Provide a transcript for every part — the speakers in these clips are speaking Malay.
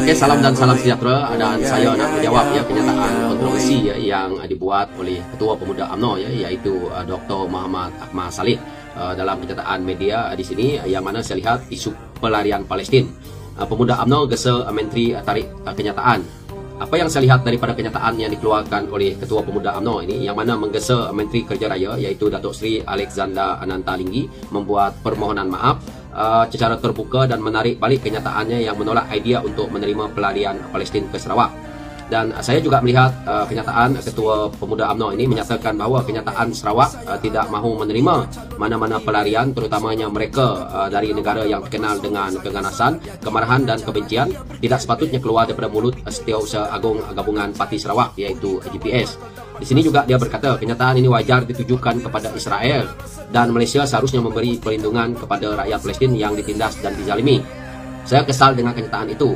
Oke, salam dan salam sejahtera, dan saya nak menjawab kenyataan kontroversi yang dibuat oleh Ketua Pemuda UMNO iaitu Dr. Muhammad Akmal Saleh dalam kenyataan media di sini, yang mana saya lihat isu pelarian Palestin. Pemuda UMNO gesa Menteri tarik kenyataan. Apa yang saya lihat daripada kenyataan yang dikeluarkan oleh Ketua Pemuda UMNO ini, yang mana menggesa Menteri Kerja Raya iaitu Datuk Seri Alexander Anantalinggi membuat permohonan maaf secara terbuka dan menarik balik kenyataannya yang menolak idea untuk menerima pelarian Palestin ke Sarawak. Dan saya juga melihat kenyataan Ketua Pemuda UMNO ini menyatakan bahawa kenyataan Sarawak tidak mahu menerima mana-mana pelarian, terutamanya mereka dari negara yang terkenal dengan keganasan, kemarahan dan kebencian, tidak sepatutnya keluar daripada mulut Setiausaha Agung Gabungan Parti Sarawak iaitu GPS. Di sini juga dia berkata kenyataan ini wajar ditujukan kepada Israel dan Malaysia seharusnya memberi perlindungan kepada rakyat Palestin yang ditindas dan dizalimi. Saya kesal dengan kenyataan itu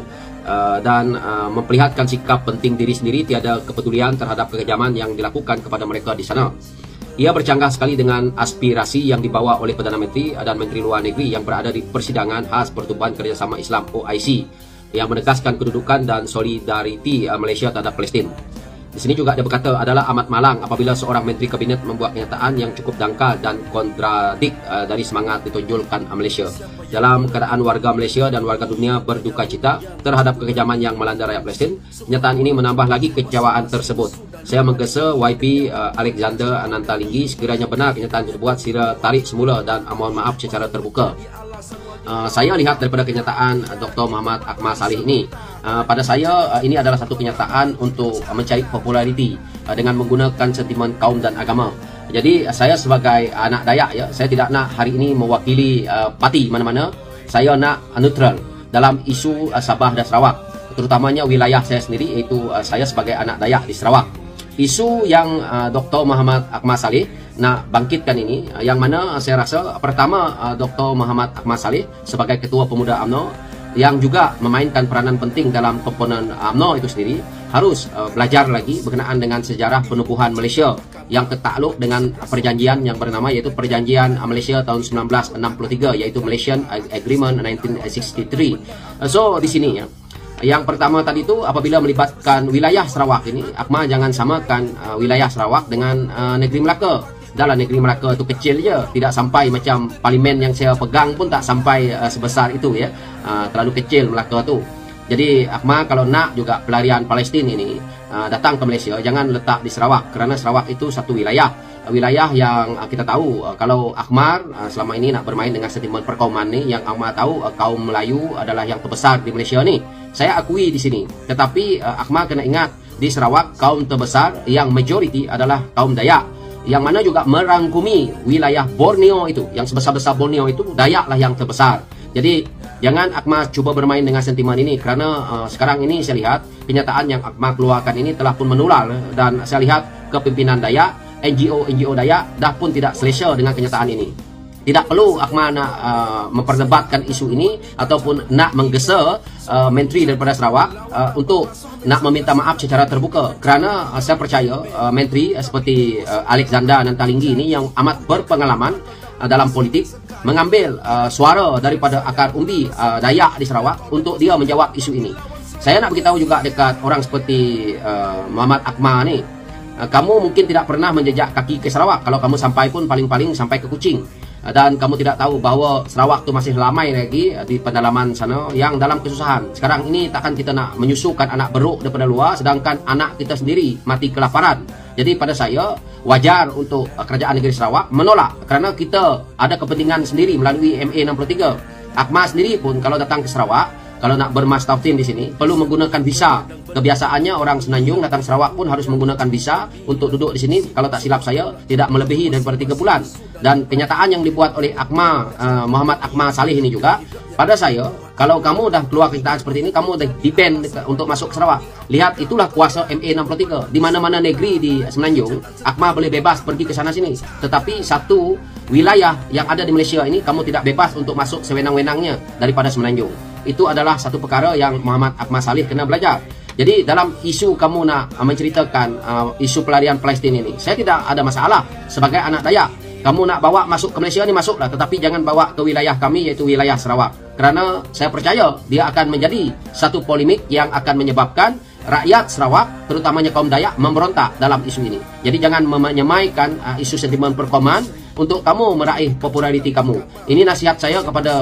dan memperlihatkan sikap penting diri sendiri, tiada kepedulian terhadap kekejaman yang dilakukan kepada mereka di sana. Ia bercanggah sekali dengan aspirasi yang dibawa oleh Perdana Menteri dan Menteri Luar Negeri yang berada di persidangan khas Pertubuhan Kerjasama Islam OIC yang menegaskan kedudukan dan solidariti Malaysia terhadap Palestin. Di sini juga dia berkata adalah amat malang apabila seorang Menteri Kabinet membuat kenyataan yang cukup dangkal dan kontradik dari semangat ditonjolkan Malaysia. Dalam keadaan warga Malaysia dan warga dunia berduka cita terhadap kekejaman yang melanda rakyat Palestin, kenyataan ini menambah lagi kekecewaan tersebut. Saya menggesa YP Alexander Anantalinggi sekiranya benar kenyataan dibuat, sila tarik semula dan mohon maaf secara terbuka. Saya lihat daripada kenyataan Dr. Muhammad Akmal Saleh ini, pada saya ini adalah satu kenyataan untuk mencari populariti dengan menggunakan sentimen kaum dan agama. Jadi saya sebagai anak Dayak saya tidak nak hari ini mewakili parti mana-mana. Saya nak neutral dalam isu Sabah dan Sarawak, terutamanya wilayah saya sendiri, iaitu saya sebagai anak Dayak di Sarawak. Isu yang Dr. Muhammad Akmal Saleh nak bangkitkan ini, yang mana saya rasa pertama Dr. Muhammad Akmal Saleh sebagai Ketua Pemuda UMNO yang juga memainkan peranan penting dalam komponen UMNO itu sendiri harus belajar lagi berkenaan dengan sejarah penubuhan Malaysia yang tertakluk dengan perjanjian yang bernama iaitu Perjanjian Malaysia tahun 1963 iaitu Malaysian Agreement 1963. So di sini yang pertama tadi itu apabila melibatkan wilayah Sarawak ini, Akmal jangan samakan wilayah Sarawak dengan negeri Melaka. Dalam negeri Melaka itu kecil je, tidak sampai macam parlimen yang saya pegang pun tak sampai sebesar itu terlalu kecil Melaka tu. Jadi Akmal kalau nak juga pelarian Palestin ini datang ke Malaysia, jangan letak di Sarawak, kerana Sarawak itu satu wilayah yang kita tahu. Kalau Akmal selama ini nak bermain dengan sentimen perkauman ni, yang Akmal tahu kaum Melayu adalah yang terbesar di Malaysia ni. Saya akui di sini, tetapi Akmal kena ingat di Sarawak kaum terbesar yang majoriti adalah kaum Dayak, yang mana juga merangkumi wilayah Borneo itu, yang sebesar-besar Borneo itu Dayak lah yang terbesar. Jadi jangan Akmal cuba bermain dengan sentimen ini, kerana sekarang ini saya lihat kenyataan yang Akmal keluarkan ini telah pun menular, dan saya lihat kepimpinan Dayak, NGO Dayak dah pun tidak selesa dengan kenyataan ini. Tidak perlu Akmal nak memperdebatkan isu ini ataupun nak menggesa menteri daripada Sarawak untuk nak meminta maaf secara terbuka, kerana saya percaya menteri seperti Alexander Anantalinggi ini yang amat berpengalaman dalam politik mengambil suara daripada akar umbi Dayak di Sarawak untuk dia menjawab isu ini. Saya nak beritahu juga dekat orang seperti Muhammad Akmal ni, kamu mungkin tidak pernah menjejak kaki ke Sarawak. Kalau kamu sampai pun paling-paling sampai ke Kuching, dan kamu tidak tahu bahawa Sarawak tu masih ramai lagi di pendalaman sana yang dalam kesusahan. Sekarang ini takkan kita nak menyusukan anak beruk daripada luar sedangkan anak kita sendiri mati kelaparan. Jadi pada saya wajar untuk kerajaan negeri Sarawak menolak, kerana kita ada kepentingan sendiri melalui MA63. Akmal sendiri pun kalau datang ke Sarawak, kalau nak bermastautin di sini perlu menggunakan visa. Kebiasaannya orang Semenanjung datang Sarawak pun harus menggunakan visa untuk duduk di sini. Kalau tak silap saya tidak melebihi daripada 3 bulan. Dan kenyataan yang dibuat oleh Akmal Muhammad Akmal Saleh ini juga, pada saya kalau kamu dah keluar kenyataan seperti ini, kamu dah depend untuk masuk ke Sarawak. Lihat, itulah kuasa MA63. Di mana-mana negeri di Semenanjung, Akmal boleh bebas pergi ke sana sini. Tetapi satu wilayah yang ada di Malaysia ini kamu tidak bebas untuk masuk sewenang-wenangnya daripada Semenanjung. Itu adalah satu perkara yang Muhammad Akmal Saleh kena belajar. Jadi dalam isu kamu nak menceritakan isu pelarian Palestin ini, saya tidak ada masalah sebagai anak Dayak. kamu nak bawa masuk ke Malaysia ni masuklah, tetapi jangan bawa ke wilayah kami iaitu wilayah Sarawak. Kerana saya percaya dia akan menjadi satu polemik yang akan menyebabkan rakyat Sarawak, terutamanya kaum Dayak, memberontak dalam isu ini. Jadi jangan menyemaikan isu sentimen perkoman untuk kamu meraih populariti kamu. Ini nasihat saya kepada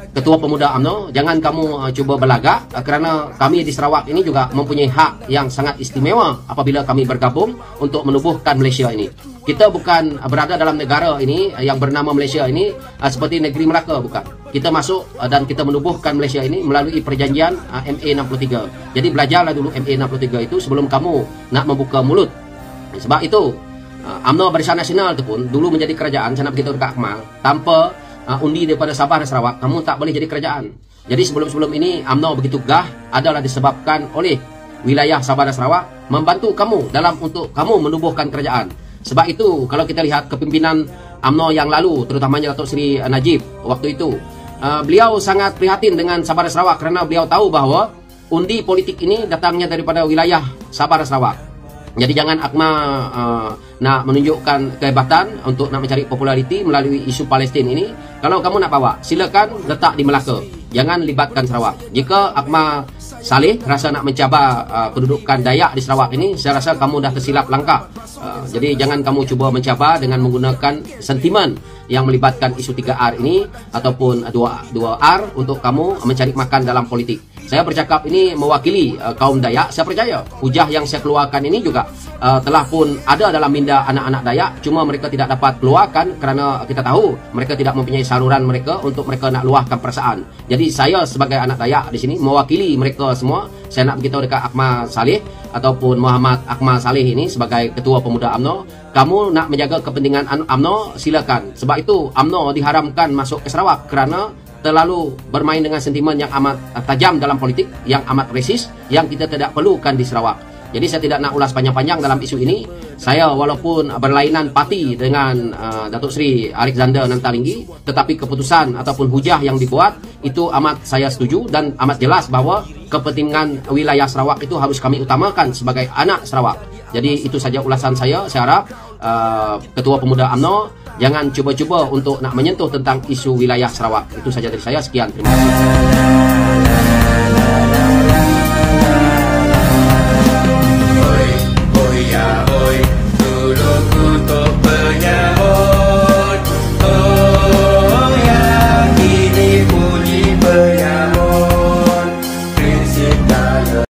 Ketua Pemuda UMNO, jangan kamu cuba berlagak, kerana kami di Sarawak ini juga mempunyai hak yang sangat istimewa apabila kami bergabung untuk menubuhkan Malaysia ini. Kita bukan berada dalam negara ini yang bernama Malaysia ini seperti negeri Melaka, bukan. Kita masuk dan kita menubuhkan Malaysia ini melalui perjanjian MA63. Jadi belajarlah dulu MA63 itu sebelum kamu nak membuka mulut. Sebab itu UMNO Barisan Nasional itu pun dulu menjadi kerajaan, saya nak beritahu dekat Akmal, tanpa undi daripada Sabah dan Sarawak, kamu tak boleh jadi kerajaan. Jadi sebelum-sebelum ini UMNO begitu gah adalah disebabkan oleh wilayah Sabah dan Sarawak membantu kamu dalam untuk kamu menubuhkan kerajaan. Sebab itu kalau kita lihat kepimpinan UMNO yang lalu, terutamanya Datuk Seri Najib waktu itu, beliau sangat prihatin dengan Sabah dan Sarawak kerana beliau tahu bahawa undi politik ini datangnya daripada wilayah Sabah dan Sarawak. Jadi jangan Akmal nak menunjukkan kehebatan untuk nak mencari populariti melalui isu Palestin ini. Kalau kamu nak bawa, silakan letak di Melaka. Jangan libatkan Sarawak. Jika Akmal Saleh rasa nak mencabar kedudukan Dayak di Sarawak ini, saya rasa kamu dah tersilap langkah. Jadi jangan kamu cuba mencabar dengan menggunakan sentimen yang melibatkan isu 3R ini ataupun 2R untuk kamu mencari makan dalam politik. Saya bercakap ini mewakili kaum Dayak. Saya percaya hujah yang saya keluarkan ini juga telah pun ada dalam minda anak-anak Dayak. Cuma mereka tidak dapat keluarkan kerana kita tahu mereka tidak mempunyai saluran mereka untuk mereka nak luahkan perasaan. Jadi saya sebagai anak Dayak di sini mewakili mereka semua. Saya nak beritahu dekat Akmal Saleh ataupun Muhammad Akmal Saleh ini sebagai Ketua Pemuda UMNO, kamu nak menjaga kepentingan UMNO, silakan. Sebab itu UMNO diharamkan masuk ke Sarawak kerana terlalu bermain dengan sentimen yang amat tajam dalam politik, yang amat resis, yang kita tidak perlukan di Sarawak. Jadi saya tidak nak ulas panjang-panjang dalam isu ini. Saya walaupun berlainan parti dengan Datuk Seri Alexander Nantalinggi, tetapi keputusan ataupun hujah yang dibuat itu amat saya setuju dan amat jelas bahawa kepentingan wilayah Sarawak itu harus kami utamakan sebagai anak Sarawak. Jadi itu saja ulasan saya. Saya harap Ketua Pemuda UMNO jangan cuba-cuba untuk nak menyentuh tentang isu wilayah Sarawak. Itu saja dari saya. Sekian. Terima kasih.